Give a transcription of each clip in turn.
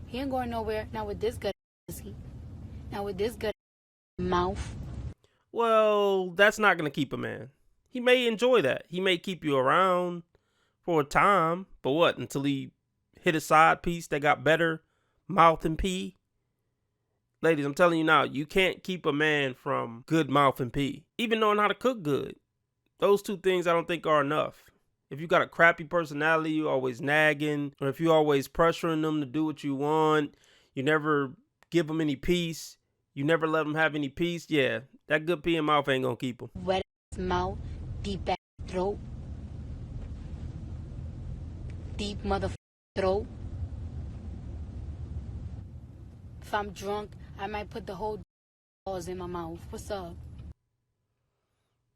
He ain't going nowhere. Not with this good pussy. Not with this good mouth. Well, that's not going to keep a man. He may enjoy that. He may keep you around for a time, but what, until he hit a side piece that got better mouth and pee? Ladies, I'm telling you now, you can't keep a man from good mouth and pee. Even knowing how to cook good. Those two things I don't think are enough. If you got a crappy personality, you always nagging, or if you always pressuring them to do what you want, you never give them any peace, you never let them have any peace, yeah, that good pee and mouth ain't gonna keep them. Wet ass mouth, deep ass throat. Deep motherfucking throat. If I'm drunk, I might put the whole balls in my mouth. What's up?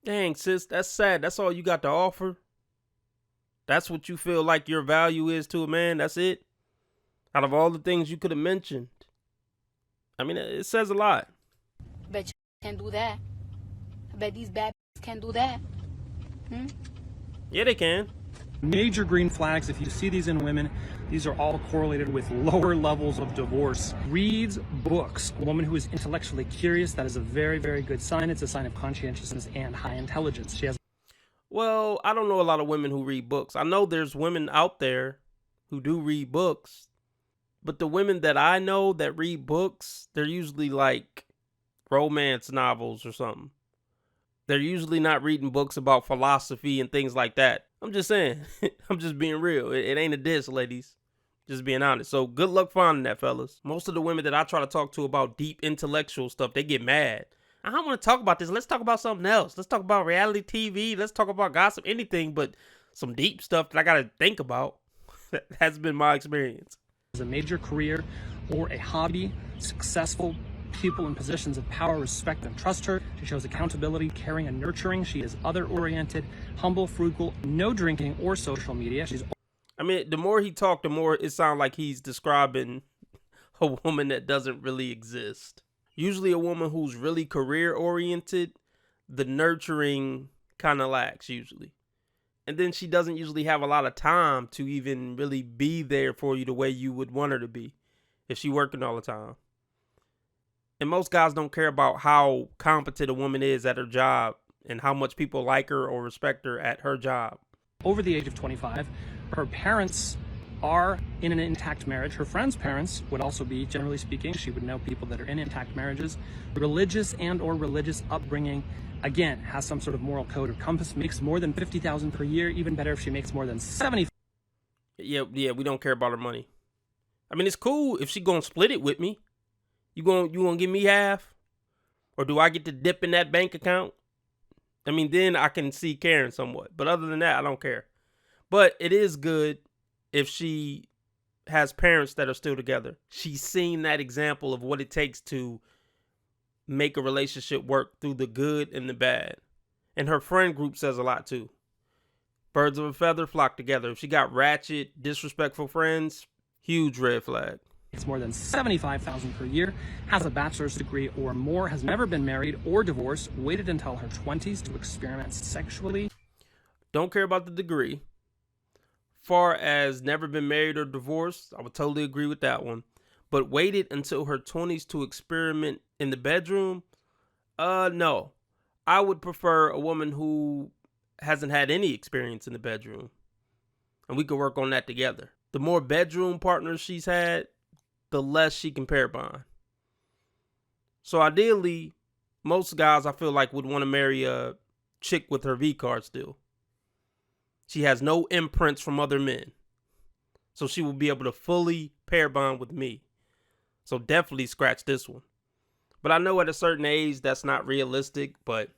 Dang, sis, that's sad. That's all you got to offer? That's what you feel like your value is to a man? That's it? Out of all the things you could have mentioned. I mean, it says a lot. I bet you can do that. I bet these bad can do that. Yeah, they can. Major green flags, if you see these in women, these are all correlated with lower levels of divorce. Reads books. A woman who is intellectually curious, that is a very, very good sign. It's a sign of conscientiousness and high intelligence. She has. Well, I don't know a lot of women who read books. I know there's women out there who do read books, but the women that I know that read books, they're usually like romance novels or something. They're usually not reading books about philosophy and things like that. I'm just saying. I'm just being real. It ain't a diss, ladies. Just being honest. So good luck finding that, fellas. Most of the women that I try to talk to about deep intellectual stuff, they get mad. I don't want to talk about this. Let's talk about something else. Let's talk about reality TV. Let's talk about gossip, anything but some deep stuff that I got to think about. That's been my experience. A major career or a hobby, successful people in positions of power respect and trust her. She shows accountability, caring, and nurturing. She is other-oriented, humble, frugal, no drinking or social media. I mean, the more he talked, the more it sounds like he's describing a woman that doesn't really exist. Usually a woman who's really career-oriented, the nurturing kind of lacks usually. And then she doesn't usually have a lot of time to even really be there for you the way you would want her to be if she's working all the time. And most guys don't care about how competent a woman is at her job and how much people like her or respect her at her job. Over the age of 25, her parents are in an intact marriage. Her friends' parents would also be, generally speaking, she would know people that are in intact marriages. Religious and or religious upbringing, again, has some sort of moral code or compass, makes more than $50,000 per year, even better if she makes more than $70,000. Yeah, we don't care about her money. I mean, it's cool if she gonna split it with me. You gonna give me half? Or do I get to dip in that bank account? I mean, then I can see caring somewhat. But other than that, I don't care. But it is good if she has parents that are still together. She's seen that example of what it takes to make a relationship work through the good and the bad. And her friend group says a lot too. Birds of a feather flock together. If she got ratchet, disrespectful friends, huge red flag. It's more than $75,000 per year, has a bachelor's degree or more, has never been married or divorced, waited until her 20s to experiment sexually. Don't care about the degree. Far as never been married or divorced, I would totally agree with that one. But waited until her 20s to experiment in the bedroom? No. I would prefer a woman who hasn't had any experience in the bedroom. And we could work on that together. The more bedroom partners she's had, the less she can pair bond. So ideally, most guys I feel like would want to marry a chick with her V card still. She has no imprints from other men. So she will be able to fully pair bond with me. So definitely scratch this one. But I know at a certain age that's not realistic, but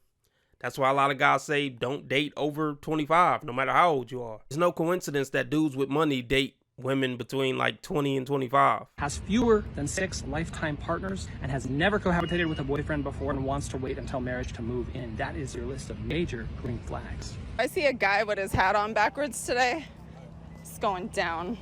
that's why a lot of guys say don't date over 25, no matter how old you are. It's no coincidence that dudes with money date women between like 20 and 25. Has fewer than 6 lifetime partners and has never cohabitated with a boyfriend before and wants to wait until marriage to move in. That is your list of major green flags. I see a guy with his hat on backwards today. It's going down.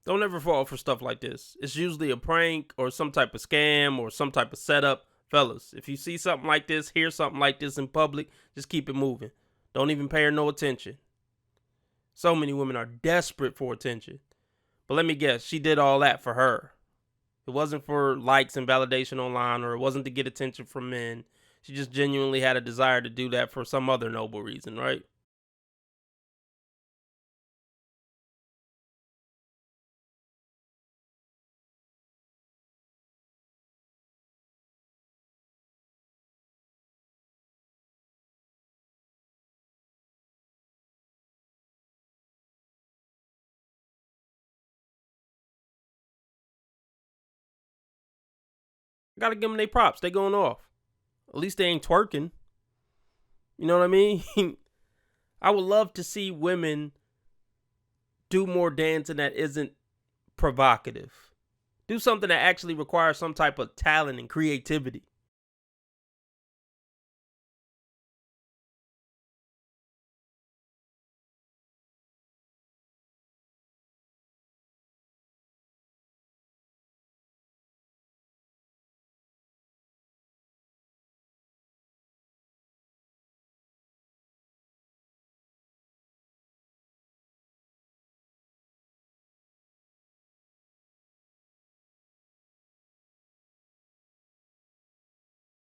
Don't ever fall for stuff like this. It's usually a prank or some type of scam or some type of setup. Fellas, if you see something like this, hear something like this in public, just keep it moving. Don't even pay her no attention. So many women are desperate for attention. But let me guess, she did all that for her. It wasn't for likes and validation online, or it wasn't to get attention from men. She just genuinely had a desire to do that for some other noble reason, right? I gotta give them their props. They going off. At least they ain't twerking. You know what I mean? I would love to see women do more dancing that isn't provocative. Do something that actually requires some type of talent and creativity.